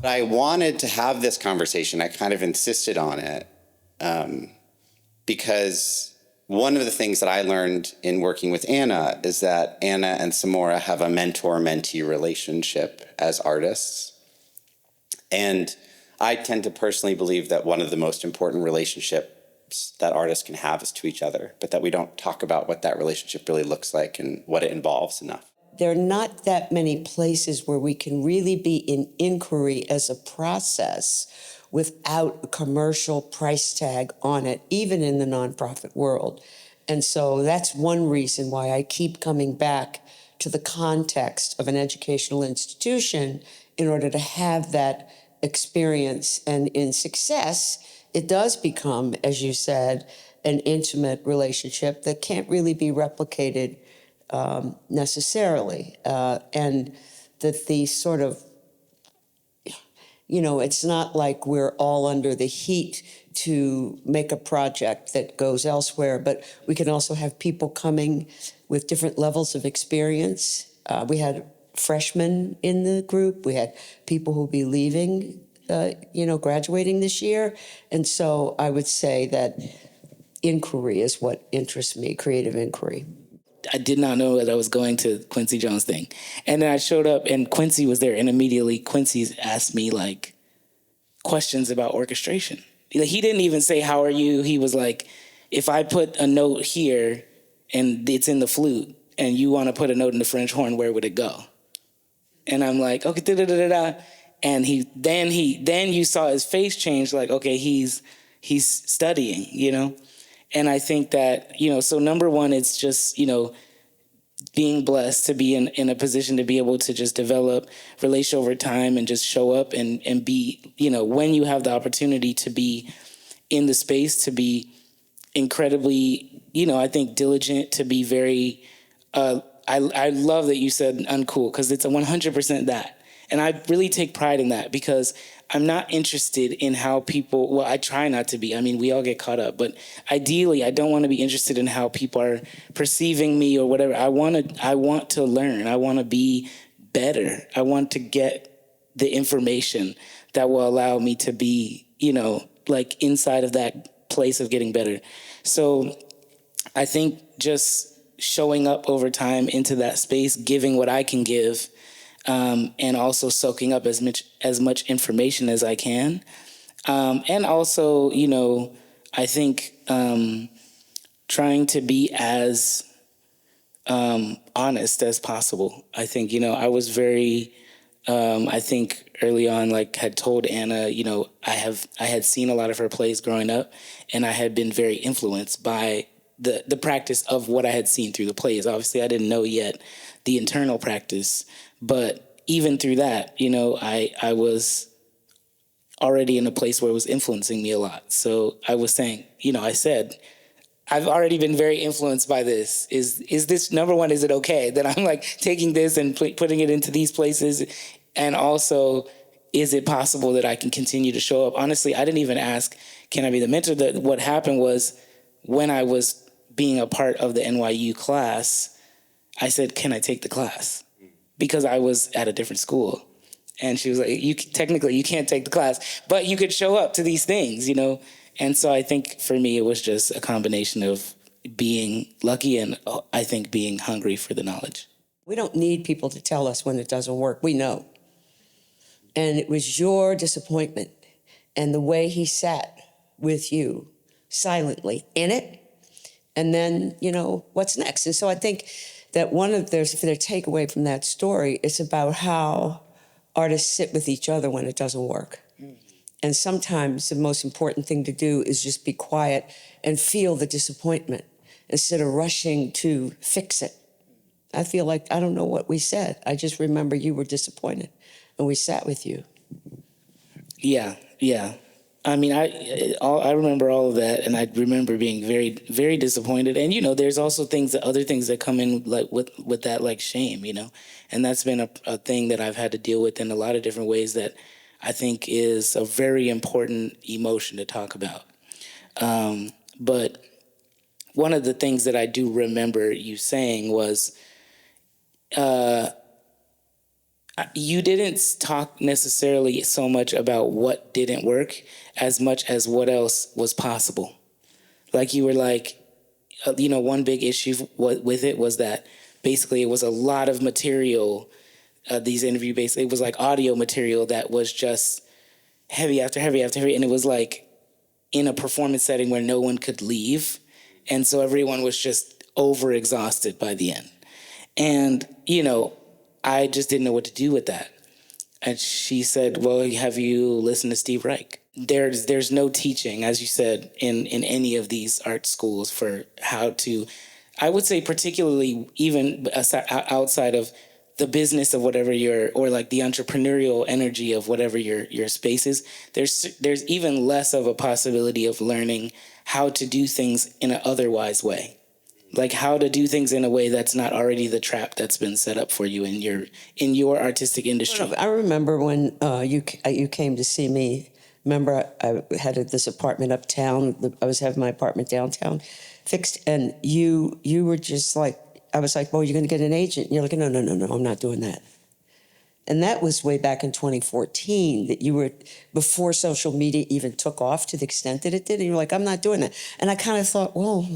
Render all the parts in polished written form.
I wanted to have this conversation. I kind of insisted on it because one of the things that I learned in working with Anna is that Anna and Samora have a mentor-mentee relationship as artists. And I tend to personally believe that one of the most important relationships that artists can have is to each other, but that we don't talk about what that relationship really looks like and what it involves enough. There are not that many places where we can really be in inquiry as a process without a commercial price tag on it, even in the nonprofit world. And so that's one reason why I keep coming back to the context of an educational institution in order to have that experience. And in success, it does become, as you said, an intimate relationship that can't really be replicated necessarily. And that the sort of, it's not like we're all under the heat to make a project that goes elsewhere, but we can also have people coming with different levels of experience. We had freshmen in the group. We had people who'll be leaving, graduating this year. And so I would say that inquiry is what interests me, creative inquiry. I did not know that I was going to Quincy Jones' thing. And then I showed up and Quincy was there, and immediately Quincy asked me like questions about orchestration. He didn't even say, "How are you?" He was like, if I put a note here and it's in the flute and you want to put a note in the French horn, where would it go? And I'm like, okay, da-da-da-da-da. And then you saw his face change, like, okay, he's studying, And I think that, so number one, it's just, being blessed to be in a position to be able to just develop relation over time and just show up and be, when you have the opportunity to be in the space, to be incredibly, I think diligent, to be very, I love that you said uncool, because it's a 100% that. And I really take pride in that, because I'm not interested in how people, I try not to be. I mean, we all get caught up, but ideally, I don't want to be interested in how people are perceiving me or whatever. I want to learn. I want to be better. I want to get the information that will allow me to be, inside of that place of getting better. So I think just showing up over time into that space, giving what I can give, and also soaking up as much information as I can. And also, I think trying to be as honest as possible. I think, I was very, I think early on, had told Anna, I had seen a lot of her plays growing up, and I had been very influenced by the practice of what I had seen through the plays. Obviously, I didn't know yet the internal practice, but even through that, I was already in a place where it was influencing me a lot. So I was saying, I said, I've already been very influenced by this. Is this, number one, is it okay that I'm taking this and putting it into these places? And also, is it possible that I can continue to show up? Honestly, I didn't even ask, can I be the mentor? What happened was, when I was being a part of the NYU class, I said, can I take the class? Because I was at a different school. And she was like, technically you can't take the class, but you could show up to these things, And so I think for me, it was just a combination of being lucky and I think being hungry for the knowledge. We don't need people to tell us when it doesn't work. We know. And it was your disappointment and the way he sat with you silently in it. And then, what's next? And so I think that if their takeaway from that story, it's about how artists sit with each other when it doesn't work. Mm. And sometimes the most important thing to do is just be quiet and feel the disappointment instead of rushing to fix it. I feel like, I don't know what we said. I just remember you were disappointed and we sat with you. Yeah. I mean, I remember all of that, and I remember being very, very disappointed. And there's also other things that come in with that, like shame, and that's been a thing that I've had to deal with in a lot of different ways that I think is a very important emotion to talk about. But one of the things that I do remember you saying was, You didn't talk necessarily so much about what didn't work as much as what else was possible. Like you were like, one big issue with it was that basically it was a lot of material. These interview based, it was like audio material that was just heavy after heavy after heavy, and it was like in a performance setting where no one could leave, and so everyone was just overexhausted by the end. And I just didn't know what to do with that. And she said, well, have you listened to Steve Reich? There's no teaching, as you said, in any of these art schools for how to, I would say particularly even outside of the business of whatever or like the entrepreneurial energy of whatever your space is, there's even less of a possibility of learning how to do things in an otherwise way. Like how to do things in a way that's not already the trap that's been set up for you in your artistic industry. I remember when you came to see me. Remember, I had this apartment uptown. I was having my apartment downtown fixed, and you were just like, I was like, well, you're going to get an agent. And you're like, no, I'm not doing that. And that was way back in 2014, that you were, before social media even took off to the extent that it did. And you were like, I'm not doing that. And I kind of thought, well,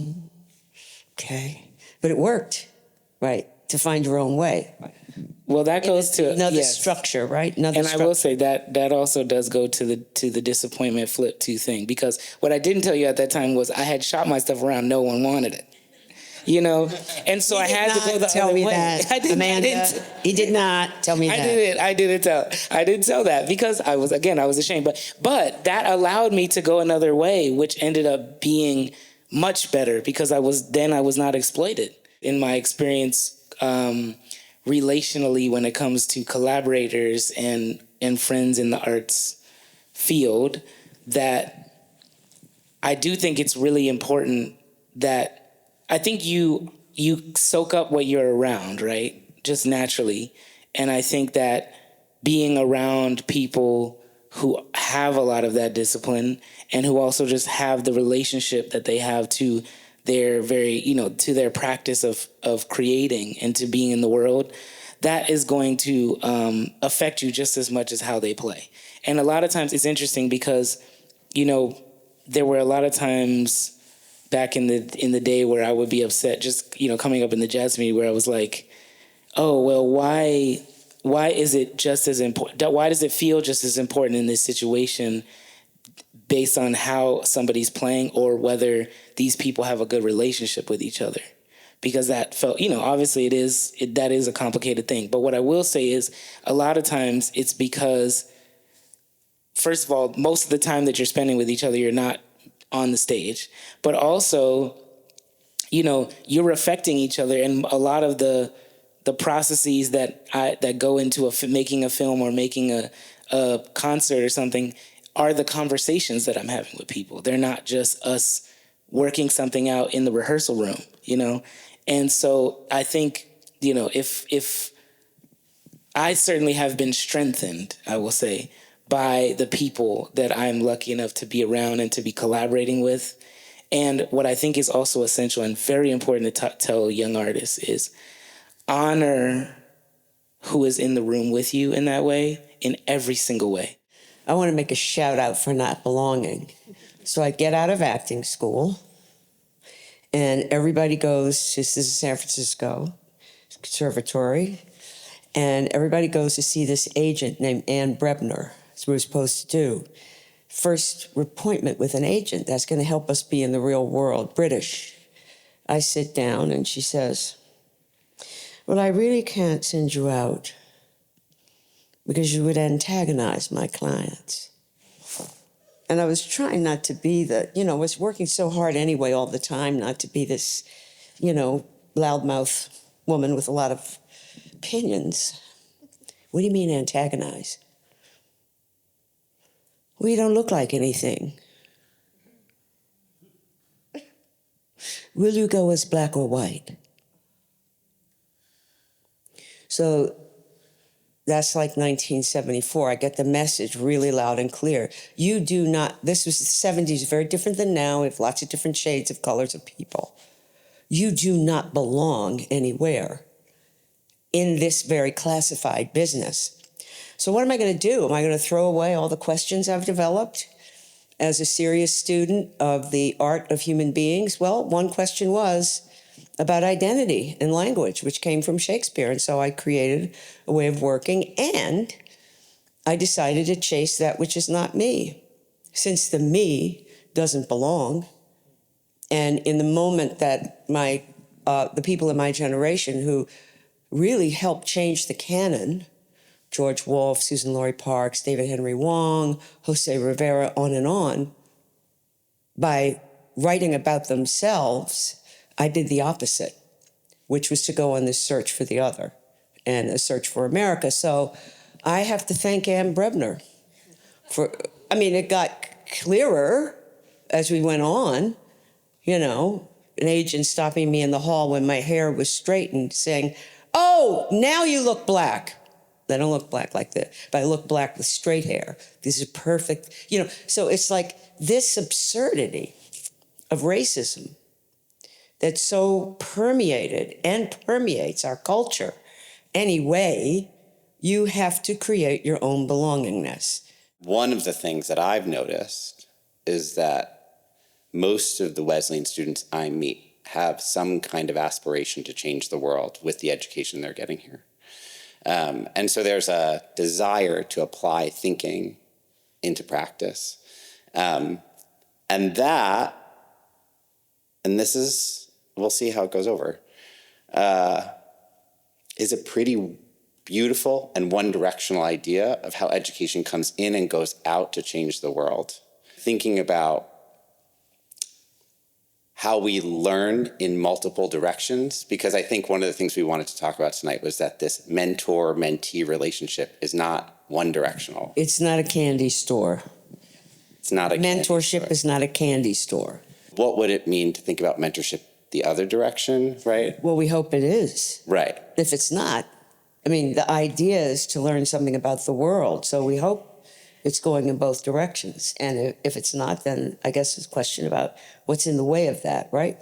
okay. But it worked, right? To find your own way. Well, that goes to another structure, right? Another and structure. I will say that also does go to the disappointment flip to thing, because what I didn't tell you at that time was I had shot my stuff around. No one wanted it, and so I had to go the tell other me way. that, Amanda. He did not tell me that. I didn't tell that because I was ashamed. But that allowed me to go another way, which ended up being much better because I was not exploited. In my experience, relationally, when it comes to collaborators and friends in the arts field, that I do think it's really important that I think you soak up what you're around, right? Just naturally. And I think that being around people who have a lot of that discipline and who also just have the relationship that they have to their to their practice of creating and to being in the world, that is going to affect you just as much as how they play. And a lot of times it's interesting because, there were a lot of times back in the day where I would be upset just, coming up in the jazz meeting where I was like, oh, well, why is it just as important? Why does it feel just as important in this situation based on how somebody's playing or whether these people have a good relationship with each other? Because that felt, obviously that is a complicated thing. But what I will say is a lot of times it's because, first of all, most of the time that you're spending with each other, you're not on the stage. But also, you're affecting each other. And a lot of the processes that go into making a film or making a concert or something are the conversations that I'm having with people. They're not just us working something out in the rehearsal room, And so I think, if I certainly have been strengthened, I will say, by the people that I'm lucky enough to be around and to be collaborating with. And what I think is also essential and very important to tell young artists is honor who is in the room with you in that way, in every single way. I want to make a shout out for not belonging. So I get out of acting school and everybody goes to San Francisco Conservatory and everybody goes to see this agent named Ann Brebner. That's what we're supposed to do. First appointment with an agent, that's going to help us be in the real world, British. I sit down and she says, well, I really can't send you out because you would antagonize my clients. And I was trying not to be I was working so hard anyway all the time not to be this, loudmouth woman with a lot of opinions. What do you mean antagonize? Well, you don't look like anything. Will you go as black or white? So that's like 1974. I get the message really loud and clear. You do not, this was the 70s, very different than now. We have lots of different shades of colors of people. You do not belong anywhere in this very classified business. So what am I going to do? Am I going to throw away all the questions I've developed as a serious student of the art of human beings? Well, one question was about identity and language, which came from Shakespeare. And so I created a way of working, and I decided to chase that which is not me, since the me doesn't belong. And in the moment that the people in my generation who really helped change the canon, George Wolfe, Susan Laurie Parks, David Henry Wong, Jose Rivera, on, by writing about themselves, I did the opposite, which was to go on this search for the other and a search for America. So I have to thank Anne Brebner it got clearer as we went on, an agent stopping me in the hall when my hair was straightened saying, "Oh, now you look black." I don't look black like that, but I look black with straight hair. This is perfect. So it's like this absurdity of racism that's so permeated and permeates our culture. Anyway, you have to create your own belongingness. One of the things that I've noticed is that most of the Wesleyan students I meet have some kind of aspiration to change the world with the education they're getting here. And so there's a desire to apply thinking into practice. And this is, we'll see how it goes over, is a pretty beautiful and one-directional idea of how education comes in and goes out to change the world. Thinking about how we learn in multiple directions, because I think one of the things we wanted to talk about tonight was that this mentor-mentee relationship is not one-directional. It's not a candy store. It's not a mentorship is not a candy store. What would it mean to think about mentorship the other direction, right? Well, we hope it is. Right. If it's not, the idea is to learn something about the world, so we hope it's going in both directions. And if it's not, then I guess it's a question about what's in the way of that, right?